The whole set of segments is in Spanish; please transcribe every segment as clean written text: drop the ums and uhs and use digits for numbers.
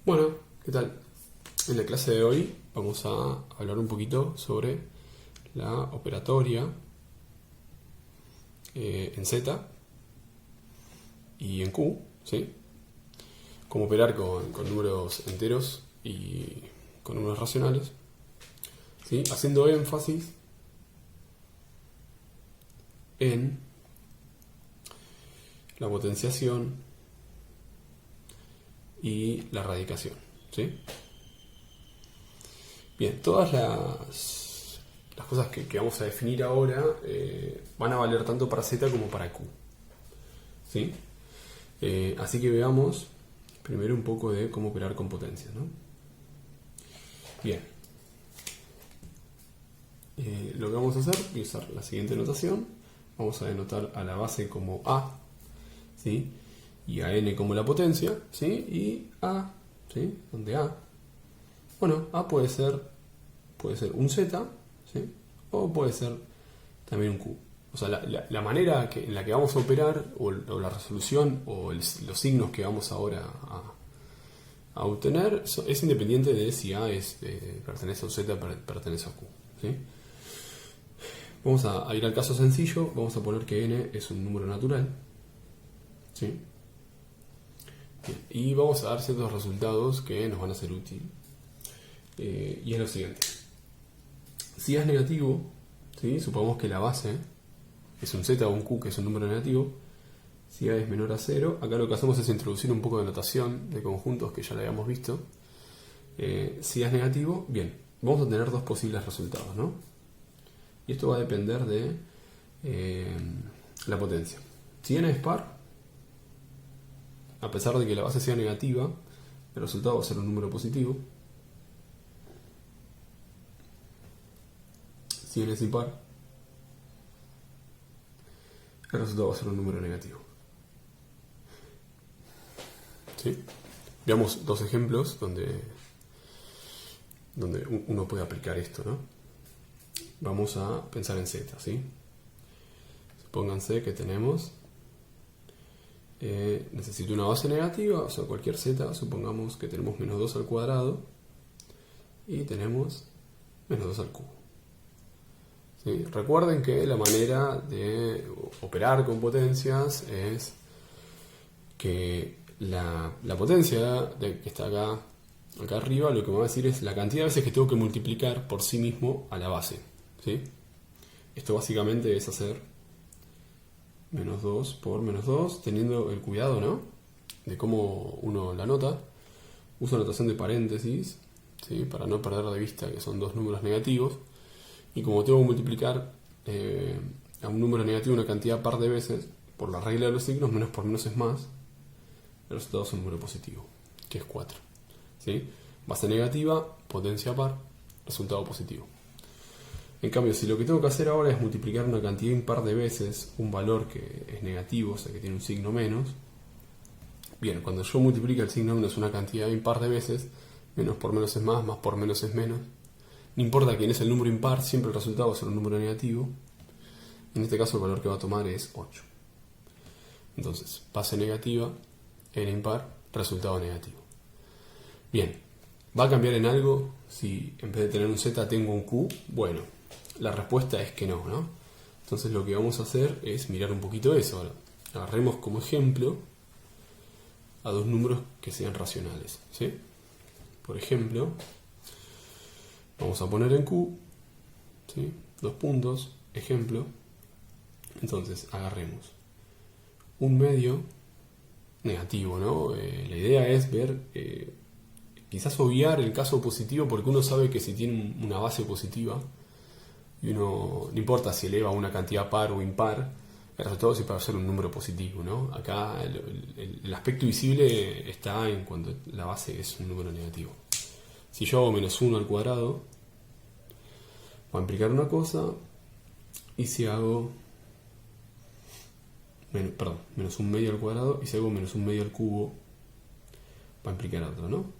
Bueno, ¿qué tal? En la clase de hoy vamos a hablar un poquito sobre la operatoria en Z y en Q, ¿sí? Cómo operar con números enteros y con números racionales, ¿sí? Haciendo énfasis en la potenciación y la radicación, ¿sí? Bien, todas las cosas que vamos a definir ahora van a valer tanto para Z como para Q, ¿sí? Así que veamos primero un poco de cómo operar con potencias, ¿no? Bien, lo que vamos a hacer, voy a usar la siguiente notación. Vamos a denotar a la base como A, ¿sí? Y a N como la potencia, ¿sí? Y A, ¿sí? Donde A, bueno, A puede ser un Z, ¿sí? O puede ser también un Q. O sea, la manera en la que vamos a operar, o la resolución, o los signos que vamos ahora a obtener, es independiente de si A pertenece a un Z o pertenece a Q, ¿sí? Vamos a ir al caso sencillo. Vamos a poner que N es un número natural, ¿sí? Bien, y vamos a dar ciertos resultados que nos van a ser útiles. Y es lo siguiente. Si A es negativo, ¿sí? Supongamos que la base es un Z o un Q, que es un número negativo. Si A es menor a 0, acá lo que hacemos es introducir un poco de notación de conjuntos que ya la habíamos visto. Si A es negativo, bien, vamos a tener dos posibles resultados, ¿no? Y esto va a depender de la potencia. Si N es par, a pesar de que la base sea negativa, el resultado va a ser un número positivo. Si N es impar, el resultado va a ser un número negativo, ¿sí? Veamos dos ejemplos donde uno puede aplicar esto, ¿no? Vamos a pensar en Z, ¿sí? Supónganse que tenemos, necesito una base negativa, o sea, cualquier Z. Supongamos que tenemos menos 2 al cuadrado y tenemos menos 2 al cubo, ¿sí? Recuerden que la manera de operar con potencias es que la potencia que está acá arriba, lo que me va a decir es la cantidad de veces que tengo que multiplicar por sí mismo a la base, ¿sí? Esto básicamente es hacer menos 2 por menos 2, teniendo el cuidado, ¿no?, de cómo uno la anota. Uso notación de paréntesis, ¿sí?, para no perder de vista que son dos números negativos. Y como tengo que multiplicar a un número negativo una cantidad par de veces, por la regla de los signos, menos por menos es más, el resultado es un número positivo, que es 4, ¿sí? Base negativa, potencia par, resultado positivo. En cambio, si lo que tengo que hacer ahora es multiplicar una cantidad impar de veces un valor que es negativo, o sea que tiene un signo menos, bien, cuando yo multiplique el signo menos una cantidad impar de veces, menos por menos es más por menos es menos. No importa quién es el número impar, siempre el resultado va a ser un número negativo. En este caso el valor que va a tomar es 8. Entonces, base negativa, N impar, resultado negativo. Bien, ¿va a cambiar en algo si en vez de tener un Z tengo un Q? Bueno, la respuesta es que no, ¿no? Entonces lo que vamos a hacer es mirar un poquito eso. Ahora, agarremos como ejemplo a dos números que sean racionales, ¿sí? Por ejemplo, vamos a poner en Q, ¿sí?, dos puntos, ejemplo. Entonces agarremos un medio negativo, ¿no? La idea es ver, quizás obviar el caso positivo, porque uno sabe que si tiene una base positiva y uno, no importa si eleva una cantidad par o impar, el resultado siempre va a ser un número positivo, ¿no? Acá el aspecto visible está en cuando la base es un número negativo. Si yo hago menos 1 al cuadrado, va a implicar una cosa, y si hago menos 1 medio al cuadrado, y si hago menos 1 medio al cubo, va a implicar otro, ¿no?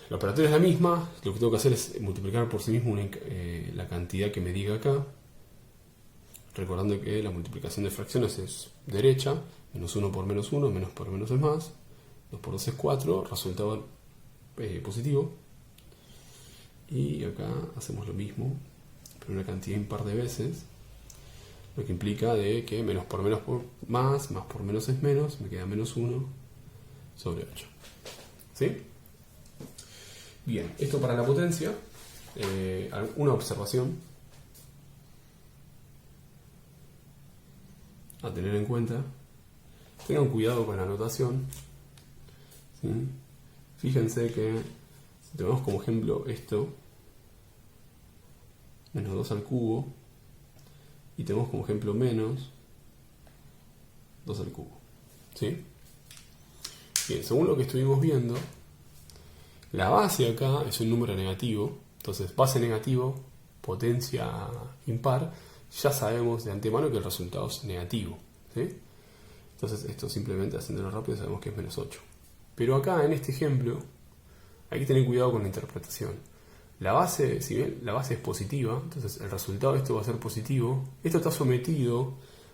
La operatoria es la misma, lo que tengo que hacer es multiplicar por sí mismo la cantidad que me diga acá, recordando que la multiplicación de fracciones es derecha, menos 1 por menos 1, menos por menos es más, 2 por 2 es 4, resultado positivo. Y acá hacemos lo mismo, pero una cantidad impar de veces, lo que implica de que menos por menos por más por menos es menos, me queda menos 1 sobre 8. ¿Sí? Bien, esto para la potencia. Una observación a tener en cuenta. Tengan cuidado con la notación. ¿Sí? Fíjense que si tenemos como ejemplo esto, menos 2 al cubo, y tenemos como ejemplo menos 2 al cubo. ¿Sí? Bien, según lo que estuvimos viendo, la base acá es un número negativo. Entonces, base negativo, potencia impar, ya sabemos de antemano que el resultado es negativo. ¿Sí? Entonces, esto simplemente haciéndolo rápido sabemos que es menos 8. Pero acá, en este ejemplo, hay que tener cuidado con la interpretación. La base, si bien la base es positiva, entonces el resultado de esto va a ser positivo. Esto está sometido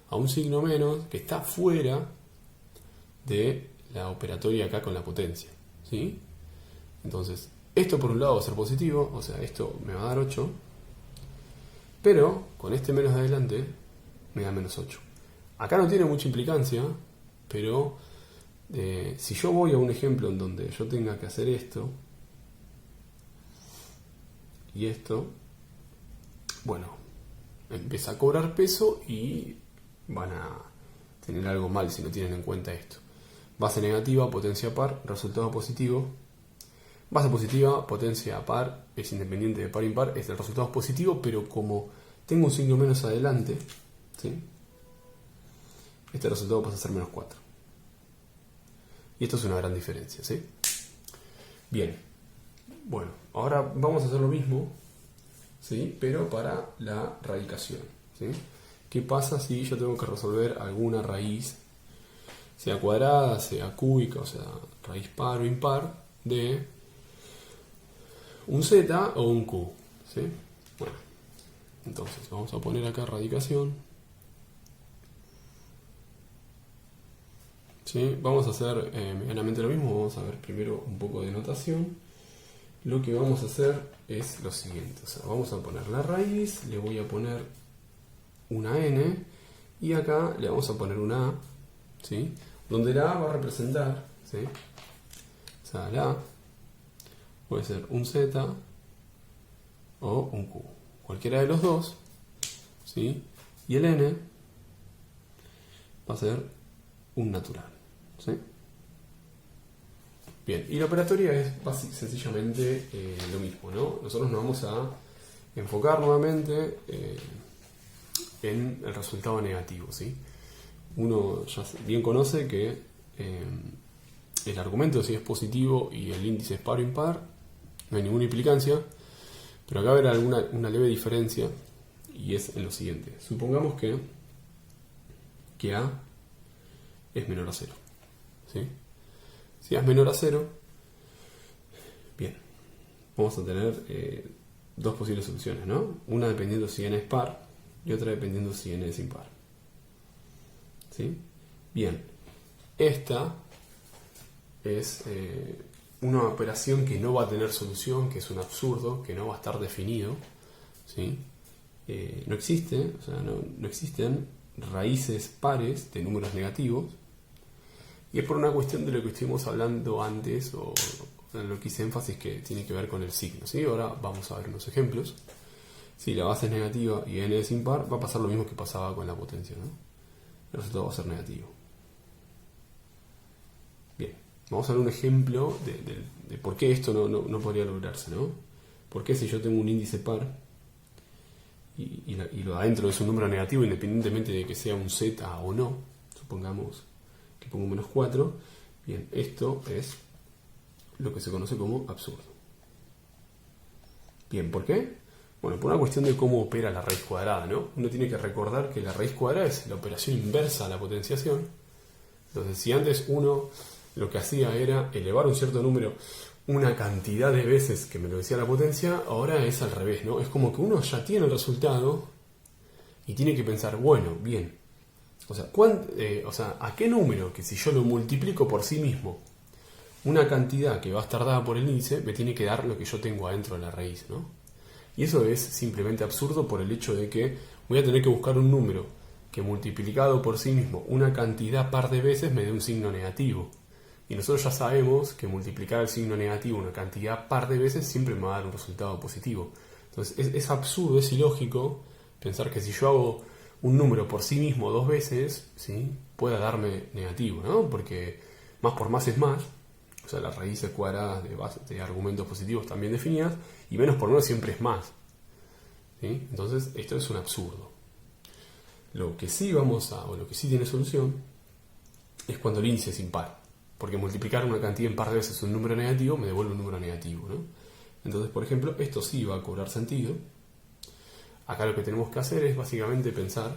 a un signo menos que está fuera de la operatoria acá con la potencia. ¿Sí? Entonces, esto por un lado va a ser positivo, o sea, esto me va a dar 8, pero con este menos de adelante me da menos 8. Acá no tiene mucha implicancia, pero si yo voy a un ejemplo en donde yo tenga que hacer esto y esto, bueno, empieza a cobrar peso y van a tener algo mal si no tienen en cuenta esto. Base negativa, potencia par, resultado positivo. Base positiva, potencia par, es independiente de par impar, el resultado es positivo, pero como tengo un signo menos adelante, ¿sí? Este resultado pasa a ser menos 4. Y esto es una gran diferencia, ¿sí? Bien, bueno, ahora vamos a hacer lo mismo, ¿sí? Pero para la radicación, ¿sí? ¿Qué pasa si yo tengo que resolver alguna raíz, sea cuadrada, sea cúbica, o sea, raíz par o impar, de un z o un q? ¿Sí? Bueno, entonces vamos a poner acá radicación. ¿Sí? Vamos a hacer medianamente lo mismo. Vamos a ver primero un poco de notación. Lo que vamos a hacer es lo siguiente. O sea, vamos a poner la raíz, le voy a poner una n y acá le vamos a poner una a, ¿sí? Donde la a va a representar, ¿sí? O sea, la a puede ser un z o un q, cualquiera de los dos, ¿sí? Y el n va a ser un natural, ¿sí? Bien, y la operatoria es sencillamente lo mismo, ¿no? Nosotros nos vamos a enfocar nuevamente en el resultado negativo, ¿sí? Uno ya bien conoce que el argumento, si es positivo y el índice es par o impar, no hay ninguna implicancia, pero acá va a haber una leve diferencia, y es en lo siguiente. Supongamos que A es menor a 0, ¿sí? Si A es menor a 0, bien, vamos a tener dos posibles soluciones, ¿no? Una dependiendo si n es par y otra dependiendo si n es impar, ¿sí? Bien, esta es una operación que no va a tener solución, que es un absurdo, que no va a estar definido, ¿sí? No existe, o sea, no existen raíces pares de números negativos, y es por una cuestión de lo que estuvimos hablando antes, o en lo que hice énfasis, que tiene que ver con el signo, ¿sí? Ahora vamos a ver unos ejemplos. Si la base es negativa y n es impar, va a pasar lo mismo que pasaba con la potencia, ¿no? El resultado va a ser negativo. Bien, vamos a ver un ejemplo de por qué esto no podría lograrse, ¿no? ¿Por qué si yo tengo un índice par y lo adentro es un número negativo, independientemente de que sea un z o no, supongamos que pongo menos 4, bien, esto es lo que se conoce como absurdo. Bien, ¿por qué? Bueno, por una cuestión de cómo opera la raíz cuadrada, ¿no? Uno tiene que recordar que la raíz cuadrada es la operación inversa a la potenciación. Entonces, si antes uno lo que hacía era elevar un cierto número una cantidad de veces que me lo decía la potencia, ahora es al revés, ¿no? Es como que uno ya tiene el resultado y tiene que pensar, bueno, bien, o sea, ¿a qué número que si yo lo multiplico por sí mismo una cantidad que va a estar dada por el índice me tiene que dar lo que yo tengo adentro de la raíz, ¿no? Y eso es simplemente absurdo por el hecho de que voy a tener que buscar un número que multiplicado por sí mismo una cantidad par de veces me dé un signo negativo. Y nosotros ya sabemos que multiplicar el signo negativo una cantidad par de veces siempre me va a dar un resultado positivo. Entonces es absurdo, es ilógico pensar que si yo hago un número por sí mismo dos veces, ¿sí?, pueda darme negativo, ¿no? Porque más por más es más, o sea, las raíces cuadradas de argumentos positivos también definidas, y menos por menos siempre es más, ¿sí? Entonces esto es un absurdo. Lo que sí lo que sí tiene solución es cuando el índice es impar, porque multiplicar una cantidad en par de veces un número negativo me devuelve un número negativo, ¿no? Entonces, por ejemplo, esto sí va a cobrar sentido. Acá lo que tenemos que hacer es básicamente pensar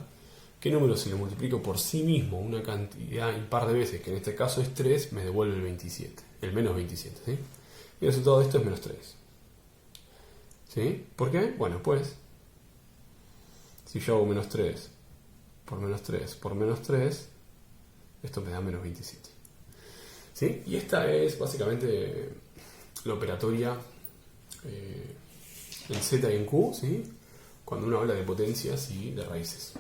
qué número, si lo multiplico por sí mismo una cantidad impar de veces, que en este caso es 3, me devuelve el 27, el menos 27, ¿sí? Y el resultado de esto es menos 3. ¿Sí? ¿Por qué? Bueno, pues si yo hago menos 3 por menos 3 por menos 3, esto me da menos 27. ¿Sí? Y esta es básicamente la operatoria en Z y en Q, ¿sí?, cuando uno habla de potencias y de raíces.